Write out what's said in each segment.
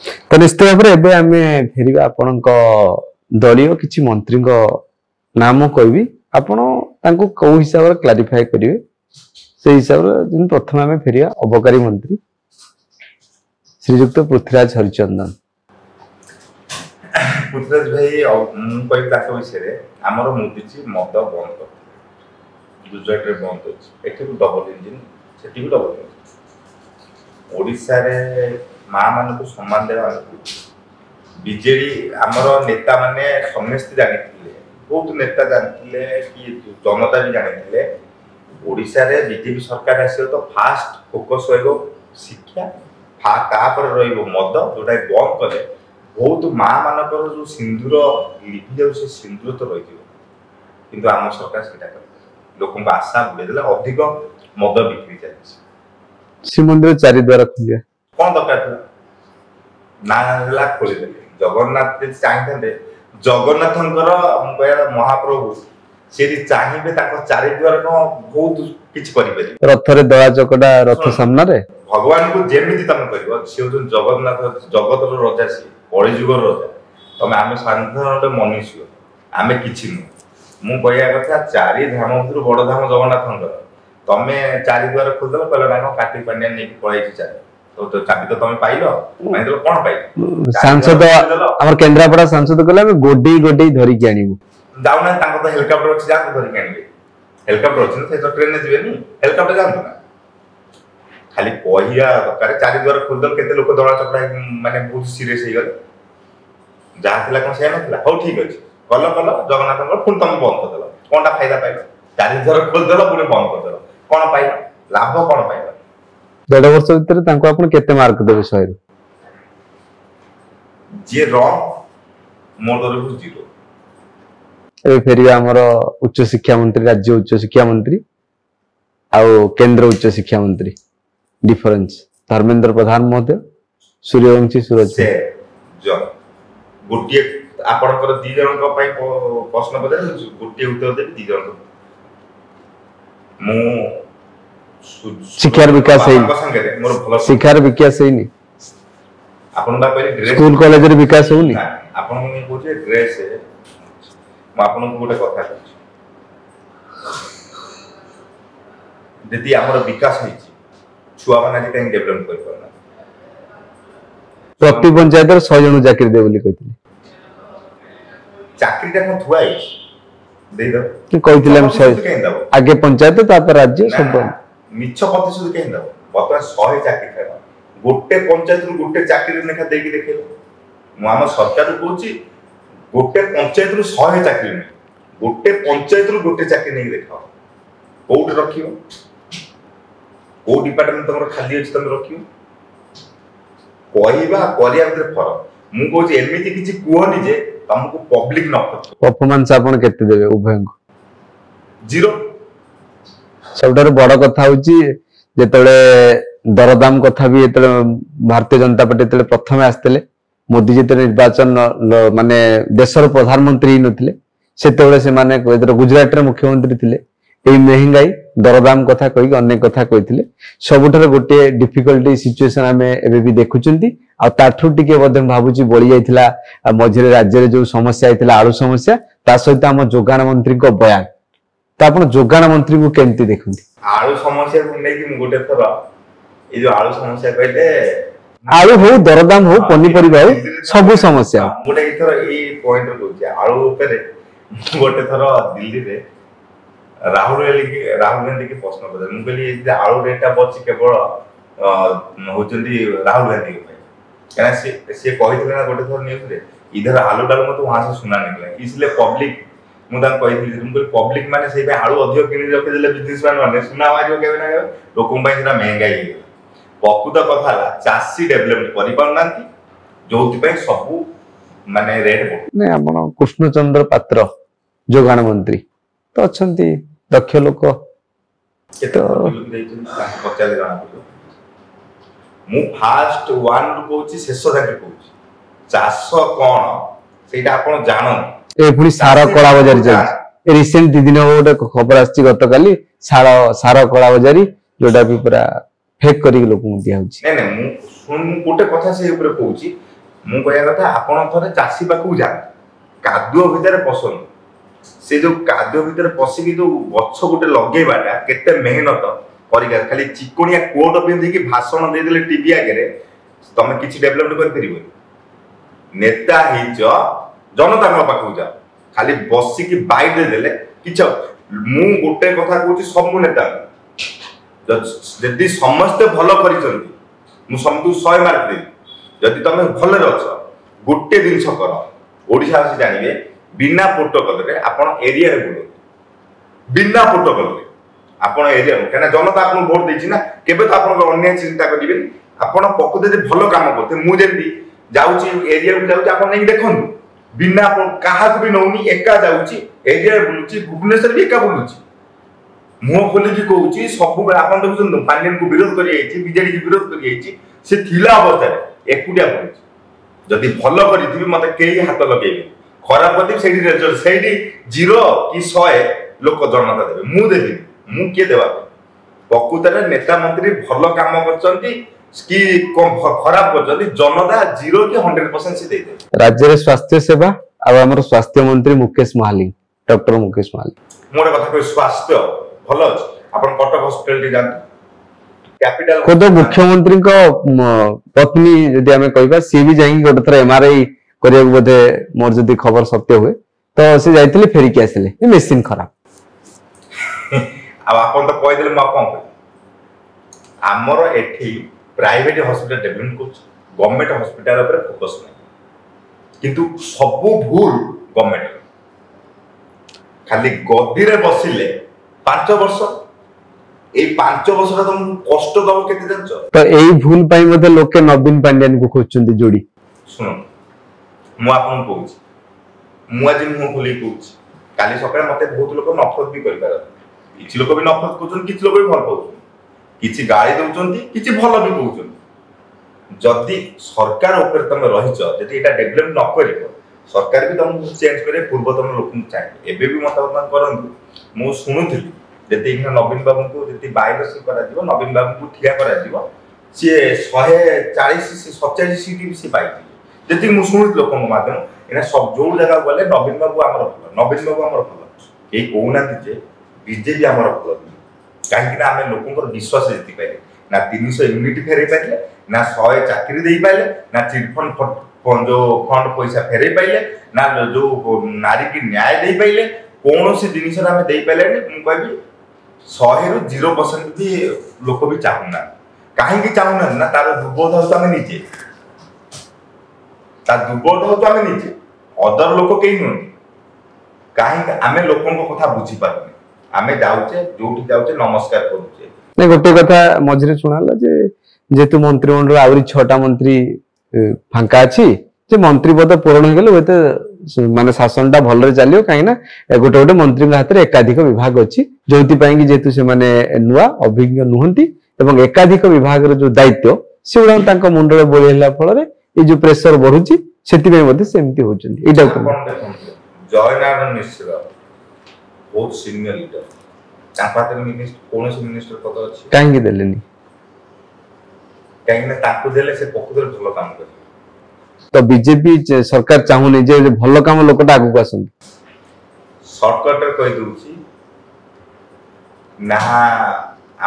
तो निश्चित भाव में आम फेर आपण दलीय किसी मंत्री नाम कहबी आपण कौ हिसाब से क्लारिफाई करेंगे से हिसाब से प्रथम आम फेर अबकारी मंत्री श्रीजुक्त पृथ्वीराज हरिचंदन। पृथ्वीराज भाई विषय आमर मोदी मद बंद कर गुजरात रे बंद अच्छे डबल इंजिन से डबल इंजिन ओडिशा रे माँ मान को सम्मान देवा बीजेडी आमर नेता माने समस्त जानी बहुत नेता जानते कि जनता भी जानी ओडिशा रे बीजेपी सरकार आस तो फास्ट फोकस रही शिक्षा तापर रही मद जोटा बंद कले बहुत माँ मानकर जो सिंदूर लिपि जाऊ से सिंदूर तो रही किंतु आम सरकार से लोक आशा बुड़ेदेला अधिक मद बिक्री चलती श्रीमंदिर चारिद्वार खुलिया कौन दरकार ना खोलीदे जगन्नाथ चाहिए जगन्नाथ महाप्रभु सी चाहिए चारिद्वार बहुत किसी रथ दला चकटा रथ सामने भगवान को जमी तुम कर जगन्नाथ जगत रजा सी कलिजुगर रजा तुम आम साधारण मनुष्य आम कि मु कहया कथा चारि धाम भर बड़ धाम जगन्नाथ तमें चारिद्वार खोलदेल कहला ना काटी पांड्या नहीं पड़े चार तो चाबी तो तुम पाइल कौन पाइल सांसद हमर केंद्रापड़ा सांसद कहला गोडी गोडी धरिक आनिबु जाउना तांको तो हेलीकॉप्टर अछि जा धरिक आनिबे हेलीकॉप्टर अछि न से तो ट्रेन में जिबेनी हेलीकॉप्टर जानतो ना खाली कहिया दरकार चारिद्वार खोलदेल केते लोक दड़ा चपड़ा माने बहुत सीरियस हे गले जा थिला कोन से नथिला हो ठीक अछि कल कल जगन्नाथ पुणी तुम बंद कर देल कौन फायदा पाइल चारिद्वार खोलदेल पुणी बंद कर देल कौन पाइल लाभ कौन पाइल 1.5 वर्ष भीतर आपण केते मार्क देबे 100 रु जे रॉन्ग मोर तरफ 0 ए फेरिया हमर उच्च शिक्षा मंत्री राज्य उच्च शिक्षा मंत्री आउ केंद्र उच्च शिक्षा मंत्री डिफरेंस धर्मेंद्र प्रधान महोदय सूर्यवंशी सूरज से जो गोटिए आपनकर 2 जन को पई प्रश्न पदे गोटिए उत्तर दे 2 जन मु शिक्षार विकास है शिक्षार विकास है नहीं आपन बा पहले ड्रेस स्कूल कॉलेज रे विकास होनी आपन को पूछे ड्रेस है म आपन को गोटे कथा कहछि यदि हमर विकास होई छुआ माने जे कहीं डेवलप कर परना प्रति पंचायत 100 जन चाकरी दे बोली कहथिले चाकरी ता को थुआई दे दो कि कहथिले हम 100 आगे पंचायत तापर राज्य सब मिछ प्रतिशत कहीं दब बता 100 चाकरी खाइबा गोटे पंचायत रु गोटे चाकरी लेखा देकी देखेलो मु हम सरकार को कहूची गोटे पंचायत रु 100 चाकरी नहीं गोटे पंचायत रु गोटे चाकरी नहीं देखाओ कोड रखियो को डिपार्टमेंट तमर खाली अछि तम रखियो कहइबा करिया भीतर फरक मु कहूची एमिति किछि कुहनी जे तुमको पब्लिक न परफॉर्मेंस आपण केते देबे उभय को 0 सबटार बड़ कथा होची जेतले दरदाम कथा भी एतले भारतीय जनता पार्टी एतले प्रथम आस्तेले मोदी जेते निर्वाचन माने देशर प्रधानमंत्री नथिले सेतेबेले से माने गुजरात रे मुख्यमंत्री थिले एई महंगाई दरदाम कथा कहि अनेक कथा कहिथिले सबुठार गोटे डिफिकल्टी सिचुएशन हमें एबे भी देखुचंती आ ताठू टिके बदे भाबुची बळी जाइथिला मझिरे राज्य रे जो समस्या आइथिला आळु समस्या ता सहित हम जोगान मंत्री को बयान तो आपण जोगान मंत्री को केमती देखुंती आळु समस्या को नै कि गोटे थर ए जो आळु समस्या कहले आळु हो दरदाम हो पनी परिबा हो सब समस्या गोटे थर ए पॉइंट कहूची आळु ऊपर गोटे थर दिल्ली रे राहुल गांधी के प्रश्न पड़े मु कहली जे आळु रेटा बची केवल होचंदी राहुल गांधी के कहना से कहिथिले ना गोटे थर न्यूज रे इधर आलू डाल मत वहां से सुना निकला इसलिए पब्लिक मुदा कहिथिली तुमको पब्लिक माने सेबे आळु अधिक किनि रखि देले बिजनेसमैन माने सुना मारियो केबे ना लोकम पई सेरा महंगाई हे पकुत कथा ला चासी डेवलपमेंट करि पाउनांती जोति पई सब माने रेट नै आपण कृष्णचंद्र पात्र जोगान मंत्री तो अछंती दक्ष लोक केतो पचाले जाना मु फास्ट 1 रु कहूची शेष जाके कहूची चाष कोन सेटा आपण जानन ए पुनी सारा कला बाजार चल रिसेंट 2 दिन गोटे खबर आछि गतकाली सारा कला बाजारी जोटा भी पूरा फेक करी लोक दिया होची नै नै मु सुन गोटे कथा से ऊपर कहूची ମୁଁ କହିବା କଥା ଆପଣ ଥରେ ଚାଷୀ ପାଖକୁ ଯାଆନ୍ତୁ, କାଦୁଅ ଭିତରେ ପଶନ୍ତୁ। ସେ ଯୋଉ କାଦୁଅ ଭିତରେ ପଶିକି ଯୋଉ ଗଛ ଗୋଟେ ଲଗେଇବାଟା କେତେ ମେହନତ କରିକା, ଖାଲି ଚିକଣିଆ କୋଟ ପିନ୍ଧିକି ଭାଷଣ ଦେଇଦେଲେ ଟିଭି ଆଗରେ ତମେ କିଛି ଡେଭଲପମେଣ୍ଟ କରିପାରିବନି। ନେତା ହେଇଛ, ଜନତାଙ୍କ ପାଖକୁ ଯାଅ, ଖାଲି ବସିକି ବାଇ ଦେଇଦେଲେ କିଛି। ମୁଁ ଗୋଟେ କଥା କହୁଛି ସବୁ ନେତା, ଯଦି ସମସ୍ତେ ଭଲ କରିଛନ୍ତି ମୁଁ ସମସ୍ତଙ୍କୁ 100 ମାର୍କ ଦେବି। ଯଦି ତମେ ଭଲରେ ଅଛ, ଗୋଟେ ଜିନିଷ କର, ଓଡ଼ିଶାବାସୀ ଜାଣିବେ, ବିନା ପ୍ରୋଟୋକଲରେ ଆପଣ ଏରିଆରେ ବୁଲନ୍ତୁ, ବିନା ପ୍ରୋଟୋକଲରେ ଆପଣ ଏରିଆ, କାହିଁକିନା ଜନତା ଆପଣଙ୍କୁ ଭୋଟ ଦେଇଛି ନା, କେବେ ତ ଆପଣଙ୍କ ଅନ୍ୟାୟ ଚିନ୍ତା କରିବେନି। ଆପଣ ପ୍ରକୃତ ଯଦି ଭଲ କାମ କରୁଥିବେ, ମୁଁ ଯେମିତି ଯାଉଛି ଏରିଆକୁ ଯାଉଛି, ଆପଣ ନେଇକି ଦେଖନ୍ତୁ, ବିନା କାହାକୁ ବି ନଉନି, ଏକା ଯାଉଛି, ଏରିଆରେ ବୁଲୁଛି, ଭୁବନେଶ୍ୱର ବି ଏକା ବୁଲୁଛି, ମୁହଁ ଖୋଲିକି କହୁଛି ସବୁବେଳେ। ଆପଣ ଦେଖୁଛନ୍ତି ପାଣ୍ଡିଆନକୁ ବିରୋଧ କରି ଯାଇଛି, ବିଜେଡିକୁ ବିରୋଧ କରି ଯାଇଛି, ସେ ଥିଲା ଅବସ୍ଥାରେ ଏକୁଟିଆ ପଡୁଛି। ଯଦି ଭଲ କରିଥିବି ମତେ କେହି ହାତ ଲଗେଇବେ, ଖରାପ କରିଥିବି ସେଇଠି ରେଜଲ୍ଟ, ସେଇଠି 0 କି 100 ଲୋକ ଜନତା ଦେବେ, ମୁଁ ଦେବିନି। ମୁଁ କିଏ ଦେବା ପାଇଁ? ପ୍ରକୃତରେ ନେତା ମନ୍ତ୍ରୀ ଭଲ କାମ କରିଛନ୍ତି କି ଖରାପ କରିଛନ୍ତି, ଜନତା 0 କି 100% ସେ ଦେଇଦେବେ। ରାଜ୍ୟରେ ସ୍ୱାସ୍ଥ୍ୟ ସେବା ଆଉ ଆମର ସ୍ୱାସ୍ଥ୍ୟ ମନ୍ତ୍ରୀ ମୁକେଶ ମହାଲିକ, ଡକ୍ଟର ମୁକେଶ ମହାଲିକ। ମୁଁ ଗୋଟେ କଥା କହିବି, ସ୍ୱାସ୍ଥ୍ୟ ଭଲ ଅଛି। ଆପଣ କଟକ ହସ୍ପିଟାଲ ଯାଆନ୍ତୁ, କ୍ୟାପିଟାଲ ଖୋଦ ମୁଖ୍ୟମନ୍ତ୍ରୀଙ୍କ ପତ୍ନୀ ଯଦି ଆମେ କହିବା, ସିଏ ବି ଯାଇକି ଗୋଟେ ଥର MRI କରିବାକୁ, ବୋଧେ ମୋର ଯଦି ଖବର ସତ୍ୟ ହୁଏ ତ ସେ ଯାଇଥିଲେ, ଫେରିକି ଆସିଲେ, ମେସିନ ଖରାପ। ଆଉ ଆପଣ ତ କହିଦେଲେ, ମୁଁ ଆଉ କଣ କହିବି? ଆମର ଏଠି ପ୍ରାଇଭେଟ ହସ୍ପିଟାଲ ଡେଭଲପମେଣ୍ଟ କରୁଛି, ଗଭର୍ଣ୍ଣମେଣ୍ଟ ହସ୍ପିଟାଲ ଉପରେ ଫୋକସ ନାହିଁ, କିନ୍ତୁ ସବୁ ଭୁଲ ଗଭର୍ଣ୍ଣମେଣ୍ଟ। ଖାଲି ଗଦିରେ ବସିଲେ 5 ବର୍ଷ, ଏଇ 5 ବର୍ଷଟା ତମକୁ କଷ୍ଟ ଦବ କେତେ ଜାଣିଛ? ତ ଏଇ ଭୁଲ ପାଇଁ ମଧ୍ୟ ଲୋକେ ନବୀନ ପାଣ୍ଡିଆନକୁ ଖୋଜୁଛନ୍ତି ଯୋଡି। ଶୁଣନ୍ତୁ, ମୁଁ ଆପଣଙ୍କୁ କହୁଛି, ମୁଁ ଆଜି ମୁହଁ ଖୋଲିକି କହୁଛି, କାଲି ସକାଳେ ମତେ ବହୁତ ଲୋକ ନଫରତ ବି କରିପାରନ୍ତି। କିଛି ଲୋକ ବି ନଫରତ କରୁଛନ୍ତି, କିଛି ଲୋକ ବି ଭଲ ପାଉଛନ୍ତି, କିଛି ଗାଳି ଦଉଛନ୍ତି, କିଛି ଭଲ ବି କହୁଛନ୍ତି। ଯଦି ସରକାର ଉପରେ ତମେ ରହିଛ, ଯଦି ଏଇଟା ଡେଭଲପ ନ କରିବ, ସରକାର ବି ତମକୁ ଚେଞ୍ଜ କରିବେ, ପୂର୍ବତନ ଲୋକଙ୍କୁ ଚାହିଁବେ। ଏବେ ବି ମତାମତ କରନ୍ତୁ। ମୁଁ ଶୁଣୁଥିଲି ଯଦି ନବୀନ ବାବୁଙ୍କୁ ଯଦି ବାଇଲେକ୍ସନ କରାଯିବ, ନବୀନ ବାବୁଙ୍କୁ ଠିଆ କରାଯିବ, ସିଏ 140-187 ସିଟ୍ ବି ସେ ପାଇଯିବେ। ଯେତିକି ମୁଁ ଶୁଣୁଥିଲି ଲୋକଙ୍କ ମାଧ୍ୟମ, ଏଇଟା ଯୋଉ ଜାଗାକୁ ଗଲେ ନବୀନ ବାବୁ ଆମର ଭଲ, ନବୀନ ବାବୁ ଆମର ଭଲ, କେହି କହୁନାହାନ୍ତି ଯେ ବିଜେପି ଆମର ଭଲ। କାହିଁକି ନା ଆମେ ଲୋକଙ୍କର ବିଶ୍ୱାସ ଜିତି ପାଇଲେ, ନା 300 ୟୁନିଟ୍ ଫେରେଇ ପାରିଲେ, ନା 100 ଚାକିରି ଦେଇପାରିଲେ, ନା ଚିଟଫଣ୍ଡ ଯୋଉ ଫଣ୍ଡ ପଇସା ଫେରେଇ ପାଇଲେ, ନା ଯୋଉ ନାରୀ କି ନ୍ୟାୟ ଦେଇପାରିଲେ, କୌଣସି ଜିନିଷରେ ଆମେ ଦେଇପାରିଲେନି। ମୁଁ କହିବି 100ରୁ 0% ବି ଲୋକ ବି ଚାହୁଁନାହାନ୍ତି। କାହିଁକି ଚାହୁଁନାହାନ୍ତି? ନା ତାର ଦୁର୍ବଳ ହଉଛି ଆମେ ନିଜେ, ତାର ଦୁର୍ବଳ ହଉଛି ଆମେ ନିଜେ, ଅଦର ଲୋକ କେହି ନୁହନ୍ତି। କାହିଁକି? ଆମେ ଲୋକଙ୍କ କଥା ବୁଝିପାରୁନି, ଆମେ ଯାଉଛେ ଯୋଉଠି ଯାଉଛେ ନମସ୍କାର କରୁଛେ। ନାଇଁ, ଗୋଟେ କଥା ମଝିରେ ଶୁଣାଲା ଯେ ଯେହେତୁ ମନ୍ତ୍ରିମଣ୍ଡଳ ଆହୁରି 6ଟା ମନ୍ତ୍ରୀ ଫାଙ୍କା ଅଛି, ଯେ ମନ୍ତ୍ରୀ ପଦ ପୂରଣ ହେଇଗଲେ ହୁଏତ ମାନେ ଶାସନଟା ଭଲରେ ଚାଲିବ। କାହିଁକି ନା ଗୋଟେ ଗୋଟେ ମନ୍ତ୍ରୀଙ୍କ ହାତରେ ଏକାଧିକ ବିଭାଗ ଅଛି, ଯୋଉଥିପାଇଁ କି ଯେହେତୁ ସେମାନେ ନୂଆ ଅଭିଜ୍ଞ ନୁହନ୍ତି ଏବଂ ଏକାଧିକ ବିଭାଗର ଯୋଉ ଦାୟିତ୍ୱ ସେଗୁଡାକ ତାଙ୍କ ମୁଣ୍ଡରେ ବୋଳି ହେଲା ଫଳରେ ଏଇ ଯୋଉ ପ୍ରେସର ବଢୁଛି, ସେଥିପାଇଁ ମଧ୍ୟ ସେମିତି ହଉଛନ୍ତି। ଏଇଟା ଜୟନାରାୟଣ ମିଶ୍ର ବହୁତ ସିନିୟର ଲିଡର, ତାଙ୍କ ହାତରେ କୌଣସି ମିନିଷ୍ଟର ପଦ ଅଛି? କାହିଁକି ଦେଲେନି? କାହିଁକି ନା ତାଙ୍କୁ ଦେଲେ ସେ ପ୍ରକୃତରେ ଭଲ କାମ କରିବେ। ତ ବିଜେପି ସରକାର ଚାହୁଁନି ଯେ ଭଲ କାମ ଲୋକଟା ଆଗକୁ ଆସନ୍ତୁ। ସର୍ଟକଟରେ କହିଦଉଛି, ନା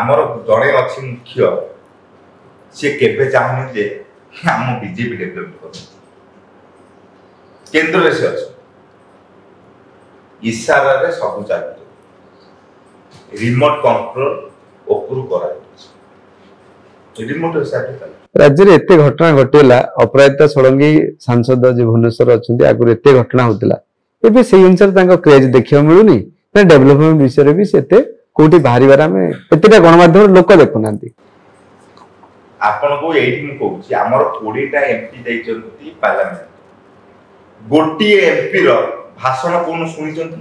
ଆମର ଜଣେ ଅଛି ମୁଖ୍ୟ, ସିଏ କେବେ ଚାହୁଁନି ଯେ ଆମ ବିଜେପି ଡେଭଲପମେଣ୍ଟ କରୁ। କେନ୍ଦ୍ରରେ ସେ ଅଛି, ଇଶାରାରେ ସବୁ ଚାଲିଛି, ରିମୋଟ କଣ୍ଟ୍ରୋଲ ଉପରୁ କରାଯାଉଛି। ରାଜ୍ୟରେ ଏତେ ଘଟଣା ଘଟିଲା, ଅପରାଜିତା ଷଡଙ୍ଗୀ ସାଂସଦ ଯେ ଭୁବନେଶ୍ୱର ଅଛନ୍ତି, ଆଗରୁ ଏତେ ଘଟଣା ହଉଥିଲା, ଏବେ ସେଇ ଅନୁସାରେ ତାଙ୍କ କ୍ରେଜ ଦେଖିବାକୁ ମିଳୁନି, ନା ଡେଭଲପମେଣ୍ଟ ବିଷୟରେ ବି ସେତେ କୋଉଠି ବାହାରିବାର ଆମେ ଏତେଟା ଗଣମାଧ୍ୟମରେ ଲୋକ ଦେଖୁନାହାନ୍ତି। ଆପଣଙ୍କୁ ଏଇଠି ମୁଁ କହୁଛି, ଆମର 20ଟା MP ଯାଇଛନ୍ତି ପାର୍ଲାମେଣ୍ଟ, ଗୋଟିଏ MP ର ଭାଷଣ କୋଉନ ଶୁଣିଛନ୍ତି?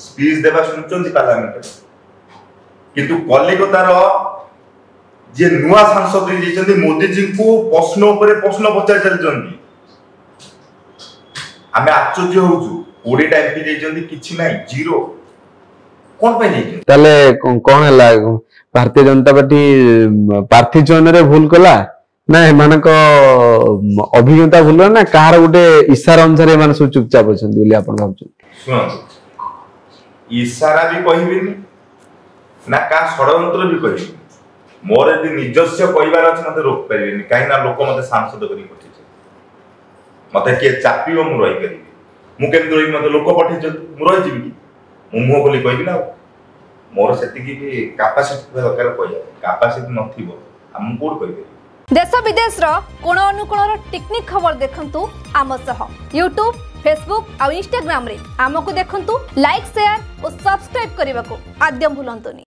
ସ୍ପିଚ ଦେବା ଶୁଣିଛନ୍ତି ପାର୍ଲାମେଣ୍ଟରେ? କିନ୍ତୁ କଲିକତାର ଯେ ନୂଆ ସାଂସଦ ଯାଇଛନ୍ତି, ମୋଦିଜୀଙ୍କୁ ପ୍ରଶ୍ନ ଉପରେ ପ୍ରଶ୍ନ ପଚାରି ଚାଲିଛନ୍ତି। ଆମେ ଆଶ୍ଚର୍ଯ୍ୟ ହଉଛୁ, 20ଟା MP ଯାଇଛନ୍ତି, କିଛି ନାହିଁ, 0। କଣ ପାଇଁ ଯାଇଛନ୍ତି? ତାହେଲେ କଣ ହେଲା? ଭାରତୀୟ ଜନତା ପାର୍ଟି ପ୍ରାର୍ଥୀ ଚୟନରେ ଭୁଲ କଲା, ନା ଏମାନଙ୍କ ଅଭିଜ୍ଞତା ଭଲ ନା କାହାର ଗୋଟେ ଇଶାରା ଅନୁସାରେ ଏମାନେ ସବୁ ଚୁପଚାପ ଅଛନ୍ତି ବୋଲି ଆପଣ ଭାବୁଛନ୍ତି? ଶୁଣନ୍ତୁ, ଇଶାରା ବି କହିବିନି ନା କାହା ଷଡ଼ଯନ୍ତ୍ର ବି କହିବିନି। ମୋର ଯଦି ନିଜସ୍ୱ କହିବାର ଅଛି ମତେ ରୋକି ପାରିବେନି, କାହିଁକି ନା ଲୋକ ମତେ ସାଂସଦ କରିକି ପଠେଇଛନ୍ତି। ମତେ କିଏ ଚାପିବ ମୁଁ ରହିପାରିବି। ମୁଁ କେମିତି ରହିବି? ମତେ ଲୋକ ପଠେଇଛନ୍ତି, ମୁଁ ରହିଯିବି କି? ମୁଁ ମୁହଁ ବୋଲି କହିବି ନା। ମୋର ସେତିକି ବି କାପାସିଟି ଥିବା ଦରକାର କହିବା। କାପାସିଟି ନଥିବ ଆଉ ମୁଁ କୋଉଠି କହିପାରିବି? देश विदेश कोण अनुकोणर टेक्निक खबर देखंतु आम सह यूट्यूब फेसबुक और इंस्टाग्राम रे आमको देखंतु लाइक शेयर और सब्सक्राइब करने को आद्य भूलंतुनि।